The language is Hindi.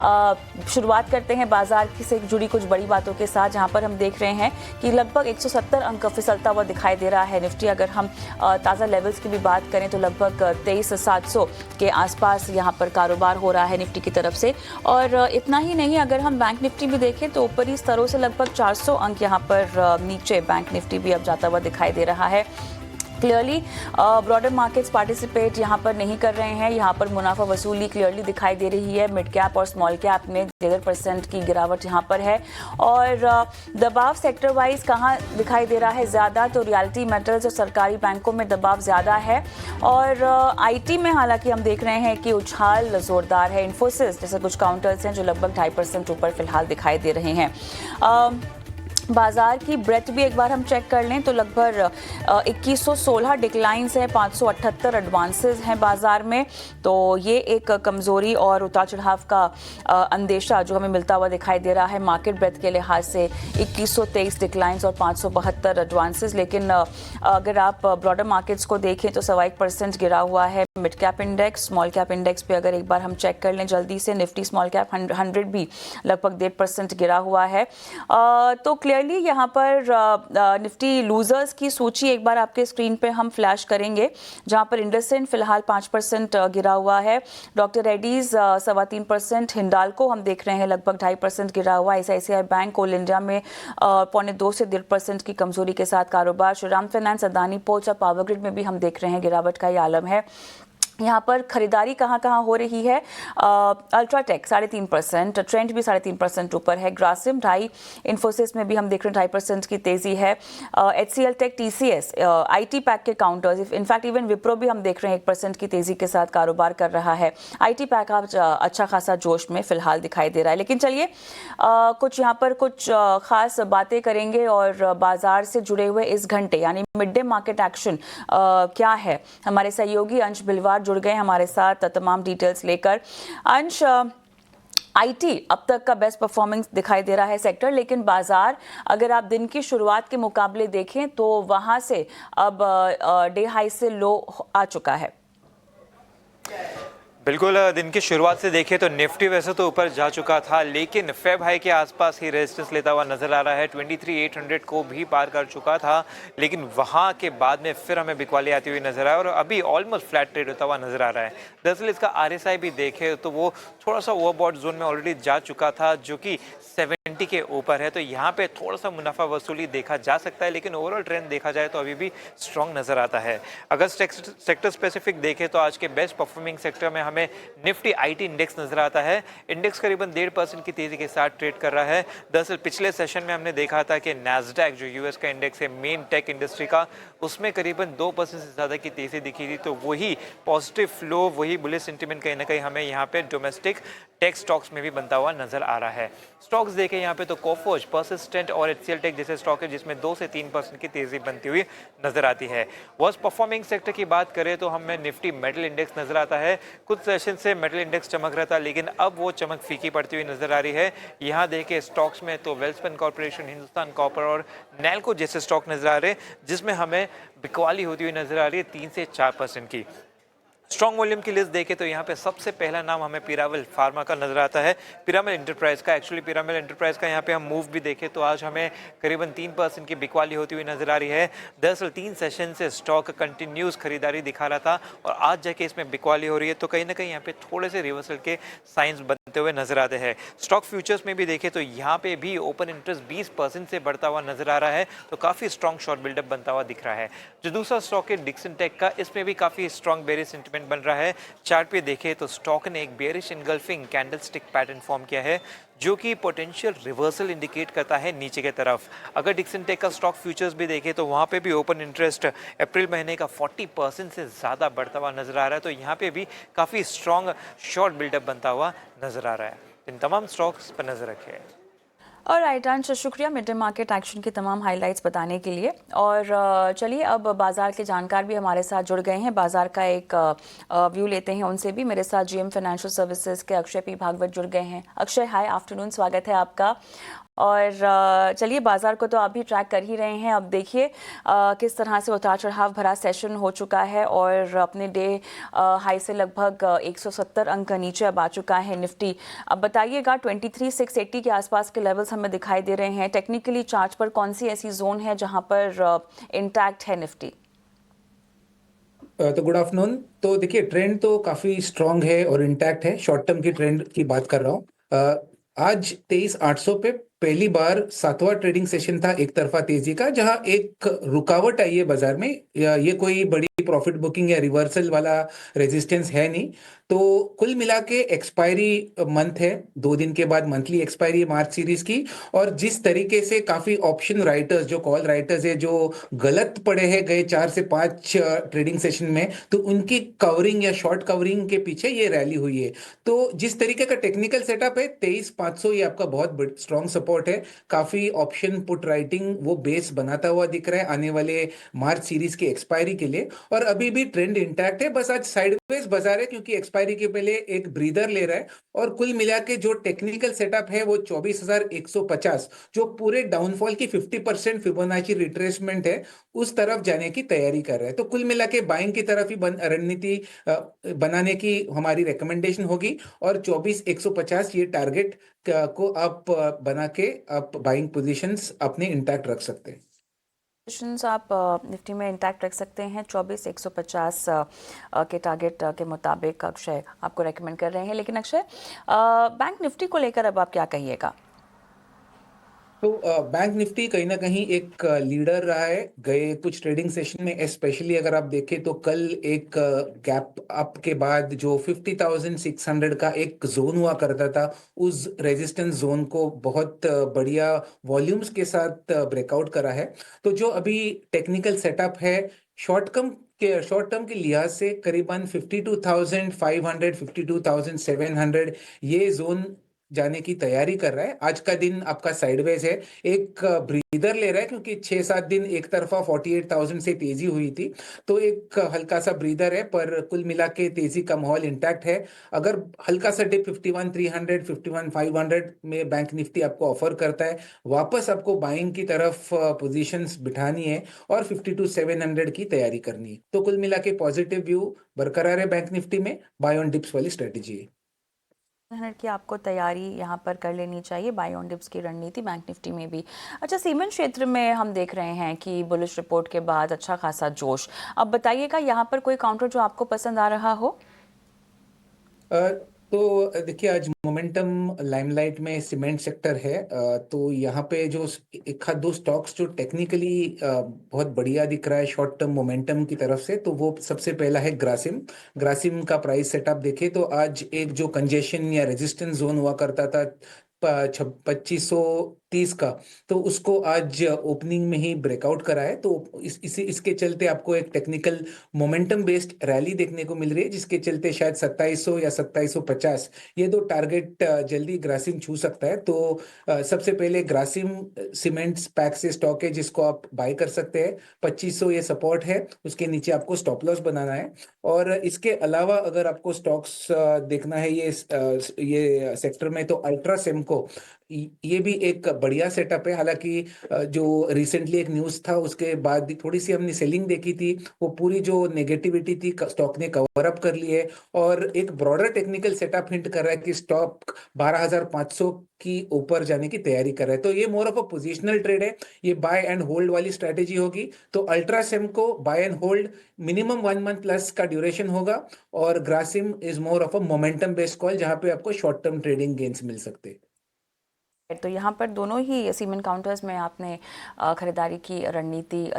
शुरुआत करते हैं बाजार से जुड़ी कुछ बड़ी बातों के साथ, जहां पर हम देख रहे हैं कि लगभग 170 अंक फिसलता हुआ दिखाई दे रहा है निफ्टी। अगर हम ताज़ा लेवल्स की भी बात करें तो लगभग 23,700 के आसपास यहां पर कारोबार हो रहा है निफ्टी की तरफ से। और इतना ही नहीं, अगर हम बैंक निफ्टी भी देखें तो ऊपरी स्तरों से लगभग 400 अंक यहां पर नीचे बैंक निफ्टी भी अब जाता हुआ दिखाई दे रहा है। क्लियरली ब्रॉडर मार्केट्स पार्टिसिपेट यहाँ पर नहीं कर रहे हैं। यहाँ पर मुनाफा वसूली क्लियरली दिखाई दे रही है। मिड कैप और स्मॉल कैप में 1.5% की गिरावट यहाँ पर है। और दबाव सेक्टर वाइज कहाँ दिखाई दे रहा है ज़्यादा, तो रियलिटी मेटल्स और सरकारी बैंकों में दबाव ज़्यादा है। और आईटी में हालांकि हम देख रहे हैं कि उछाल ज़ोरदार है। इन्फोसिस जैसे कुछ काउंटर्स हैं जो लगभग 2.5% ऊपर फिलहाल दिखाई दे रहे हैं। बाजार की ब्रेथ भी एक बार हम चेक कर लें तो लगभग 2116 डिक्लाइंस हैं, 578 एडवांसेस हैं बाजार में। तो ये एक कमज़ोरी और उतार चढ़ाव का अंदेशा जो हमें मिलता हुआ दिखाई दे रहा है मार्केट ब्रेथ के लिहाज से। 2123 डिक्लाइंस और 572 एडवांसेस। लेकिन अगर आप ब्रॉडर मार्केट्स को देखें तो 1% गिरा हुआ है mid cap index. Small cap index पे अगर एक बार हम चेक कर लें जल्दी से, निफ्टी स्मॉल कैप 100 भी लगभग 1.5% गिरा हुआ है। तो क्लियरली यहाँ पर निफ्टी लूजर्स की सूची एक बार आपके स्क्रीन पे हम फ्लैश करेंगे, जहाँ पर इंडसइंड फिलहाल 5% गिरा हुआ है। डॉक्टर रेड्डीज 3.25%। हिंडाल्को हम देख रहे हैं लगभग 2.5% गिरा हुआ है। आईसीआईसीआई बैंक कोल इंडिया में 2.25 से 1.5% की कमजोरी के साथ कारोबार। श्रीराम फाइनेंस, अदानी पोर्ट्स और पावर ग्रिड में भी हम देख रहे हैं गिरावट का ये आलम है। यहाँ पर खरीदारी कहाँ कहाँ हो रही है, अल्ट्राटेक 3.5%, ट्रेंड भी 3.5% ऊपर है। ग्रासिम 2.5%, इन्फोसिस में भी हम देख रहे हैं 2.5% की तेजी है। HCL take, TCS, IT pack के काउंटर्स, इनफैक्ट इवन विप्रो भी हम देख रहे हैं 1% की तेजी के साथ कारोबार कर रहा है। IT पैक आप अच्छा खासा जोश में फिलहाल दिखाई दे रहा है। लेकिन चलिए कुछ यहाँ पर कुछ खास बातें करेंगे और बाजार से जुड़े हुए इस घंटे यानी मिड डे मार्केट एक्शन क्या है। हमारे सहयोगी अंश भिलवार जुड़ गए हमारे साथ तमाम डिटेल्स लेकर। अंश, आईटी अब तक का बेस्ट परफॉर्मेंस दिखाई दे रहा है सेक्टर, लेकिन बाजार अगर आप दिन की शुरुआत के मुकाबले देखें तो वहां से अब डे हाई से लो आ चुका है। बिल्कुल, दिन की शुरुआत से देखें तो निफ्टी वैसे तो ऊपर जा चुका था, लेकिन फेब हाई के आसपास ही रेजिस्टेंस लेता हुआ नजर आ रहा है। 23,800 को भी पार कर चुका था, लेकिन वहां के बाद में फिर हमें बिकवाली आती हुई नजर आया और अभी ऑलमोस्ट फ्लैट ट्रेड होता हुआ नजर आ रहा है। दरअसल इसका आरएसआई भी देखें तो वो थोड़ा सा ओवरबॉट जोन में ऑलरेडी जा चुका था, जो कि 70 के ऊपर है। तो यहाँ पे थोड़ा सा मुनाफा वसूली देखा जा सकता है, लेकिन ओवरऑल ट्रेंड देखा जाए तो अभी भी स्ट्रॉन्ग नजर आता है। अगर सेक्टर स्पेसिफिक देखें तो आज के बेस्ट परफॉर्मिंग सेक्टर में हमें निफ्टी आईटी इंडेक्स नजर आता है। इंडेक्स करीबन 1.5% की तेजी के साथ ट्रेड कर रहा है। दरअसल पिछले सेशन में हमने देखा था कि नैस्डैक जो यूएस का इंडेक्स है मेन टेक इंडस्ट्री का, उसमें करीबन 2% से ज्यादा की तेजी दिखी थी। तो वही पॉजिटिव फ्लो, वही बुलिश सेंटिमेंट कहीं ना कहीं हमें यहाँ पे डोमेस्टिक टेक स्टॉक्स में भी बनता हुआ नजर आ रहा है। स्टॉक्स देखें यहाँ पे तो कोफोज, परसिस्टेंट और एचसीएल टेक जैसे स्टॉक है जिसमें 2 से 3% की तेजी बनती हुई नजर आती है। वर्स्ट परफॉर्मिंग सेक्टर की बात करें तो हमें निफ्टी मेटल इंडेक्स नजर आता है। कुछ सेशन से मेटल इंडेक्स चमक रहा था, लेकिन अब वो चमक फीकी पड़ती हुई नजर आ रही है। यहाँ देखें स्टॉक्स में तो वेल्सपन कॉर्पोरेशन, हिंदुस्तान कॉपर और नैल्को जैसे स्टॉक नजर आ रहे हैं, जिसमें हमें बिकवाली होती हुई नजर आ रही है 3 से 4% की। स्ट्रॉन्ग वॉल्यूम की लिस्ट देखें तो यहाँ पे सबसे पहला नाम हमें पिरामल फार्मा का नजर आता है, पिरामल एंटरप्राइज का। एक्चुअली पिरामल एंटरप्राइज का यहाँ पे हम मूव भी देखें तो आज हमें करीबन 3% की बिकवाली होती हुई नजर आ रही है। दरअसल 3 सेशन से स्टॉक कंटिन्यूस खरीदारी दिखा रहा था और आज जाके इसमें बिकवाली हो रही है, तो कहीं ना कहीं यहाँ पे थोड़े से रिवर्सल के साइंस बनते हुए नजर आते हैं। स्टॉक फ्यूचर्स में भी देखें तो यहाँ पे भी ओपन इंटरेस्ट 20% से बढ़ता हुआ नजर आ रहा है, तो काफी स्ट्रॉन्ग शॉर्ट बिल्डअप बनता हुआ दिख रहा है। जो दूसरा स्टॉक है डिक्सन टेक का, इसमें भी काफी स्ट्रॉन्ग बेरिश सेंटिमेंट बन रहा है। चार्ट पे देखें तो स्टॉक ने एक bearish engulfing candlestick pattern form किया है, जो कि पोटेंशियल रिवर्सल इंडिकेट करता है नीचे की तरफ। अगर डिक्सन टेक का स्टॉक फ्यूचर्स भी देखें तो वहां पे भी ओपन इंटरेस्ट अप्रैल महीने का 40% से ज्यादा बढ़ता हुआ नजर आ रहा है, तो यहाँ पे भी काफी स्ट्रॉन्ग शॉर्ट बिल्डअप बनता हुआ नजर आ रहा है। इन तमाम स्टॉक्स पर नजर रखें। और राइट अंश, शुक्रिया मिड डे मार्केट एक्शन की तमाम हाइलाइट्स बताने के लिए। और चलिए अब बाजार के जानकार भी हमारे साथ जुड़ गए हैं, बाजार का एक व्यू लेते हैं उनसे भी। मेरे साथ जीएम फाइनेंशियल सर्विसेज के अक्षय पी भागवत जुड़ गए हैं। अक्षय, हाय आफ्टरनून, स्वागत है आपका। और चलिए, बाजार को तो आप भी ट्रैक कर ही रहे हैं। अब देखिए किस तरह से उतार चढ़ाव भरा सेशन हो चुका है और अपने डे हाई से लगभग 170 अंक नीचे अब आ चुका है निफ्टी। अब बताइएगा, 23,680 के आसपास के लेवल्स हमें दिखाई दे रहे हैं। टेक्निकली चार्ट पर कौन सी ऐसी जोन है जहां पर इंटैक्ट है निफ्टी? तो गुड आफ्टरनून। तो देखिए, ट्रेंड तो काफी स्ट्रांग है और इंटैक्ट है। शॉर्ट टर्म की ट्रेंड की बात कर रहा हूँ। आज 23,800 पे पहली बार 7वां ट्रेडिंग सेशन था एक तरफा तेजी का, जहां एक रुकावट आई है बाजार में। ये कोई बड़ी प्रॉफिट बुकिंग या रिवर्सल वाला रेजिस्टेंस है नहीं। तो कुल मिला के एक्सपायरी मंथ है, 2 दिन के बाद मंथली एक्सपायरी मार्च सीरीज की। और जिस तरीके से काफी ऑप्शन राइटर्स, जो कॉल राइटर्स है, जो गलत पड़े हैं गए 4 से 5 ट्रेडिंग सेशन में, तो उनकी कवरिंग या शॉर्ट कवरिंग के पीछे ये रैली हुई है। तो जिस तरीके का टेक्निकल सेटअप है, 23,500 ये आपका बहुत स्ट्रॉन्ग सपोर्ट है। काफी ऑप्शन पुट राइटिंग वो बेस बनाता हुआ दिख रहा है आने वाले मार्च सीरीज की एक्सपायरी के लिए। और अभी भी ट्रेंड इंटैक्ट है, बस आज साइडवेज बाजार है क्योंकि एक्सपायरी के पहले एक ब्रीदर ले रहा है। और कुल मिला के जो टेक्निकल सेटअप है वो 24,150, जो पूरे डाउनफॉल की 50% फिबोनाची रिट्रेसमेंट है, उस तरफ जाने की तैयारी कर रहा है। तो कुल मिला के बाइंग की तरफ ही रणनीति बनाने की हमारी रिकमेंडेशन होगी। और 24,150 ये टारगेट को आप बना के आप बाइंग पोजीशंस अपने इंटैक्ट रख सकते हैं। पोजीशंस आप निफ्टी में इंटैक्ट रख सकते हैं 24,150 के टारगेट के मुताबिक अक्षय आपको रेकमेंड कर रहे हैं। लेकिन अक्षय, बैंक निफ्टी को लेकर अब आप क्या कहिएगा? तो बैंक निफ्टी कहीं ना कहीं एक लीडर रहा है गए कुछ ट्रेडिंग सेशन में। स्पेशली अगर आप देखें तो कल एक गैप अप के बाद जो 50,600 का एक जोन हुआ करता था, उस रेजिस्टेंस जोन को बहुत बढ़िया वॉल्यूम्स के साथ ब्रेकआउट करा है। तो जो अभी टेक्निकल सेटअप है शॉर्ट टर्म के लिहाज से करीबन 52,500 52,700 ये जोन जाने की तैयारी कर रहा है। आज का दिन आपका साइडवेज है, एक ब्रीदर ले रहा है क्योंकि 6-7 दिन एक तरफा 48,000 से तेजी हुई थी। तो एक हल्का सा ब्रीदर है, पर कुल मिला के तेजी का माहौल इंटैक्ट है। अगर हल्का सा डिप 51,300 51,500 में बैंक निफ्टी आपको ऑफर करता है, वापस आपको बाइंग की तरफ पोजीशंस बिठानी है और 52,700 की तैयारी करनी है। तो कुल मिला के पॉजिटिव व्यू बरकरार है बैंक निफ्टी में। बाय ऑन डिप्स वाली स्ट्रेटेजी है की आपको तैयारी यहाँ पर कर लेनी चाहिए, बाय ऑन डिप्स की रणनीति बैंक निफ्टी में भी। अच्छा, सीमेंट क्षेत्र में हम देख रहे हैं कि बुलिश रिपोर्ट के बाद अच्छा खासा जोश। अब बताइएगा, यहाँ पर कोई काउंटर जो आपको पसंद आ रहा हो? तो देखिए, आज मोमेंटम लाइमलाइट में सीमेंट सेक्टर है। तो यहाँ पे जो एक आध दो स्टॉक्स जो टेक्निकली बहुत बढ़िया दिख रहा है शॉर्ट टर्म मोमेंटम की तरफ से, तो वो सबसे पहला है ग्रासिम। ग्रासिम का प्राइस सेटअप देखे तो आज एक जो कंजेशन या रेजिस्टेंस जोन हुआ करता था 2530 का, तो उसको आज ओपनिंग में ही ब्रेकआउट करा है। तो इसके चलते आपको एक टेक्निकल मोमेंटम बेस्ड रैली देखने को मिल रही है, जिसके चलते शायद 2700 या 2750 ये दो टारगेट जल्दी ग्रासिम छू सकता है। तो सबसे पहले ग्रासिम सीमेंट्स पैक से स्टॉक है जिसको आप बाय कर सकते हैं। 2500 ये सपोर्ट है, उसके नीचे आपको स्टॉप लॉस बनाना है। और इसके अलावा अगर आपको स्टॉक्स देखना है ये सेक्टर में, तो अल्ट्रा सेमको ये भी एक बढ़िया सेटअप है। हालांकि जो रिसेंटली एक न्यूज था उसके बाद थोड़ी सी हमने सेलिंग देखी थी, वो पूरी जो नेगेटिविटी थी स्टॉक ने कवर अप कर ली है। और एक ब्रॉडर टेक्निकल सेटअप हिंट कर रहा है कि स्टॉक 12,500 की ऊपर जाने की तैयारी कर रहा है। तो ये more of a positional trade है, ये बाय एंड होल्ड वाली स्ट्रेटेजी होगी। तो Ultra Cemco buy and hold, minimum 1 month plus का ड्यूरेशन होगा। और Grasim is more of a momentum based call, जहां पे आपको शॉर्ट टर्म ट्रेडिंग गेन्स मिल सकते हैं। तो यहाँ पर दोनों ही सीमेंट काउंटर्स में आपने खरीदारी की रणनीति